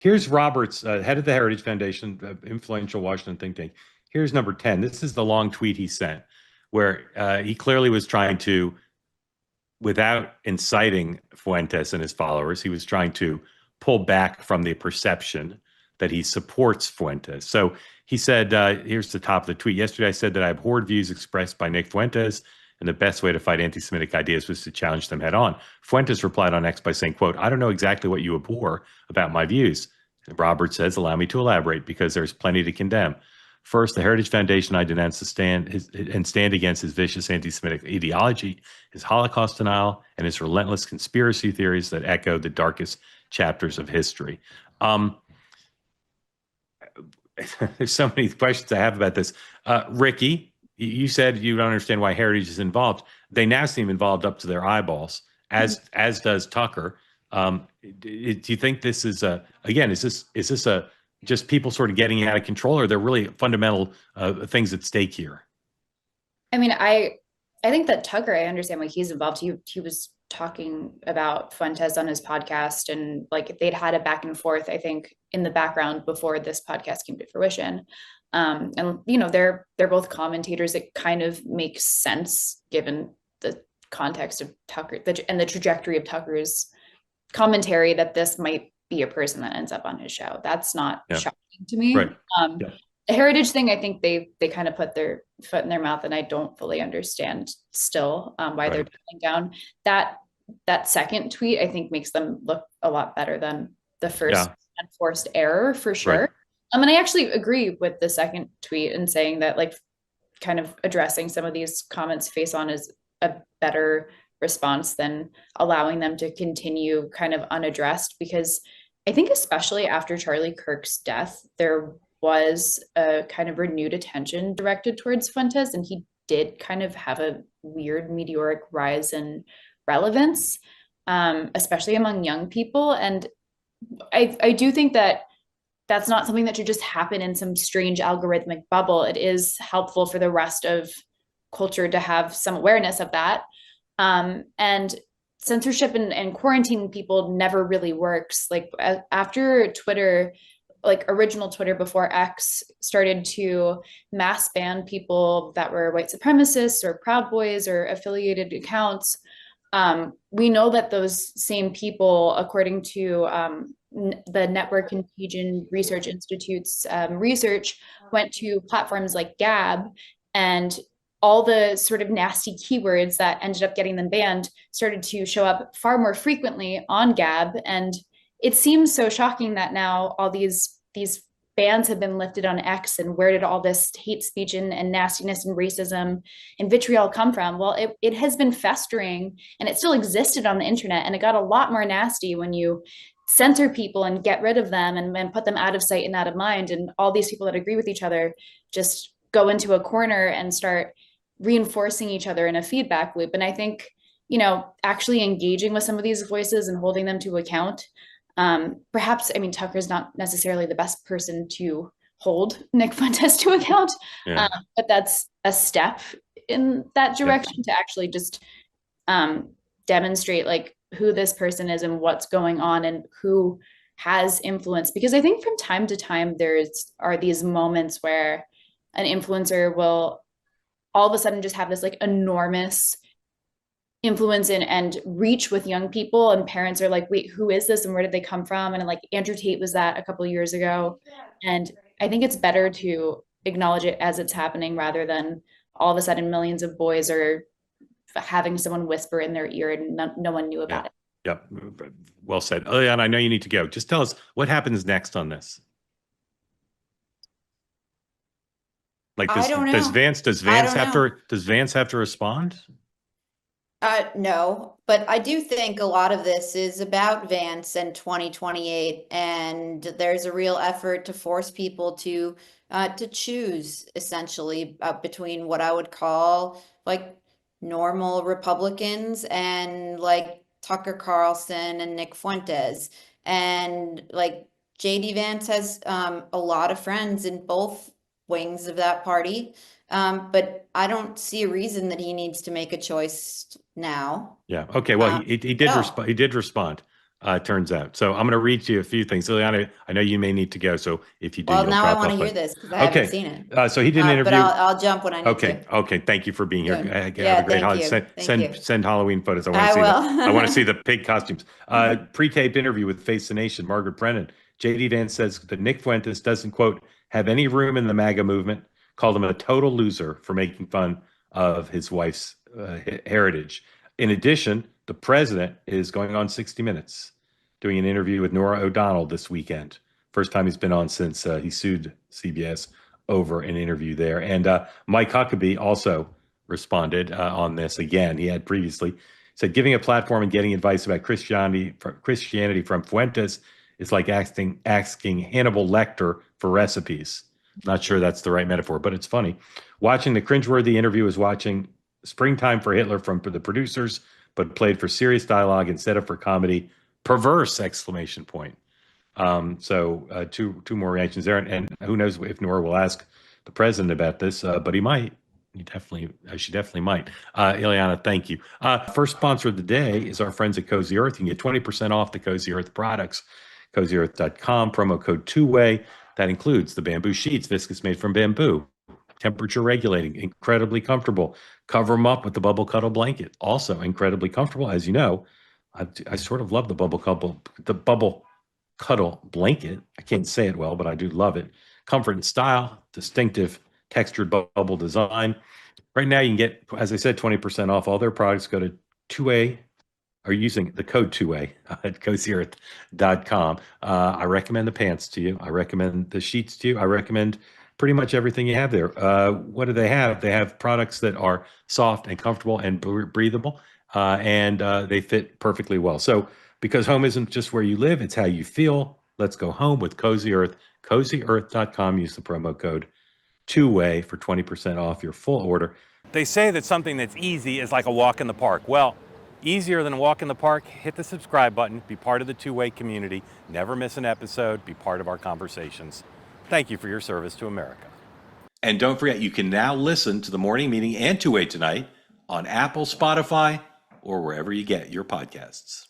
Here's Roberts, head of the Heritage Foundation, influential Washington think tank. Here's number 10. This is the long tweet he sent, where he clearly was trying to, without inciting Fuentes and his followers, he was trying to pull back from the perception that he supports Fuentes. So he said, here's the top of the tweet. Yesterday, I said that I abhorred views expressed by Nick Fuentes, and the best way to fight anti-Semitic ideas was to challenge them head on. Fuentes replied on X by saying, quote, I don't know exactly what you abhor about my views. And Robert says, allow me to elaborate because there's plenty to condemn. First, the Heritage Foundation I denounce to stand against his vicious anti-Semitic ideology, his Holocaust denial, and his relentless conspiracy theories that echo the darkest chapters of history. There's so many questions I have about this. Rikki, you said you don't understand why Heritage is involved. They now seem involved up to their eyeballs, as does Tucker. Do you think this is is this a just people sort of getting out of control, or are there really fundamental things at stake here? I mean, I think that Tucker, I understand why he's involved. He was talking about Fuentes on his podcast, and like they'd had a back and forth, I think, in the background before this podcast came to fruition. And you know, they're both commentators. It kind of makes sense given the context of Tucker and the trajectory of Tucker's commentary that this might be a person that ends up on his show. That's not shocking to me. Right. Yeah. The Heritage thing, I think they kind of put their foot in their mouth, and I don't fully understand still why they're doubling down. That second tweet, I think, makes them look a lot better than the first enforced error for sure. Right. And I actually agree with the second tweet and saying that, like, kind of addressing some of these comments face on is a better response than allowing them to continue kind of unaddressed, because I think especially after Charlie Kirk's death, there was a kind of renewed attention directed towards Fuentes, and he did kind of have a weird meteoric rise in relevance, especially among young people. And I do think that that's not something that should just happen in some strange algorithmic bubble. It is helpful for the rest of culture to have some awareness of that. And censorship and quarantining people never really works. Like after Twitter, like original Twitter before X started to mass ban people that were white supremacists or Proud Boys or affiliated accounts, we know that those same people, according to the Network Contagion Research Institute's research, went to platforms like Gab, and all the sort of nasty keywords that ended up getting them banned started to show up far more frequently on Gab. And it seems so shocking that now all these bans have been lifted on X, and where did all this hate speech and nastiness and racism and vitriol come from? Well, it has been festering, and it still existed on the internet, and it got a lot more nasty when you censor people and get rid of them and put them out of sight and out of mind. And all these people that agree with each other just go into a corner and start reinforcing each other in a feedback loop. And I think, you know, actually engaging with some of these voices and holding them to account, perhaps, I mean, Tucker's not necessarily the best person to hold Nick Fuentes to account, but that's a step in that direction to actually just demonstrate like who this person is and what's going on and who has influence. Because I think from time to time are these moments where an influencer will all of a sudden just have this like enormous influence and reach with young people, and parents are like, wait, who is this and where did they come from? And like Andrew Tate was that a couple of years ago. And I think it's better to acknowledge it as it's happening rather than all of a sudden millions of boys are having someone whisper in their ear and no one knew about it. Yep. Well said. Eliana, I know you need to go. Just tell us what happens next on this. Like, I don't know. does Vance have to respond? No, but I do think a lot of this is about Vance and 2028, and there's a real effort to force people to choose essentially between what I would call like normal Republicans and like Tucker Carlson and Nick Fuentes. And like JD Vance has a lot of friends in both wings of that party. But I don't see a reason that he needs to make a choice now. Yeah. Okay. Well, he did respond. turns out. So I'm going to read to you a few things. Eliana, I know you may need to go. So if you do, Well, you'll now I drop want to off. hear this because I haven't seen it. So he did an interview. But I'll jump when I need Okay. to. Okay. Thank you for being here. Good. Have Yeah, a great thank holiday. you. Thank you. Send Halloween photos. I I will. want to see the pig costumes. Pre-taped interview with Face the Nation, Margaret Brennan. JD Vance says that Nick Fuentes doesn't, quote, have any room in the MAGA movement, called him a total loser for making fun of his wife's heritage. In addition, the president is going on 60 Minutes, doing an interview with Norah O'Donnell this weekend. First time he's been on since he sued CBS over an interview there. And Mike Huckabee also responded on this again. He had previously said, giving a platform and getting advice about Christianity from Fuentes is like asking Hannibal Lecter for recipes. Not sure that's the right metaphor, but it's funny. Watching the cringeworthy interview is watching Springtime for Hitler from the producers, but played for serious dialogue instead of for comedy. Perverse! Exclamation point. So two more reactions there, and who knows if Nora will ask the president about this, but he might. She definitely might. Eliana, thank you. First sponsor of the day is our friends at Cozy Earth. You can get 20% off the Cozy Earth products. CozyEarth.com, promo code 2-way. That includes the bamboo sheets, viscose made from bamboo, temperature regulating, incredibly comfortable. Cover them up with the Bubble Cuddle blanket, also incredibly comfortable. As you know, I sort of love the Bubble Cuddle blanket. I can't say it well, but I do love it. Comfort and style, distinctive textured bubble design. Right now, you can get, as I said, 20% off all their products. Go to 2-way, or using the code 2-way at CozyEarth.com. I recommend the pants to you. I recommend the sheets to you. I recommend pretty much everything you have there. What do they have? They have products that are soft and comfortable and breathable, and they fit perfectly well. So because home isn't just where you live, it's how you feel. Let's go home with Cozy Earth. CozyEarth.com. Use the promo code 2-way for 20% off your full order. They say that something that's easy is like a walk in the park. Well, easier than a walk in the park, hit the subscribe button, be part of the 2-way community, never miss an episode, be part of our conversations. Thank you for your service to America. And don't forget, you can now listen to the morning meeting and 2-way tonight on Apple, Spotify, or wherever you get your podcasts.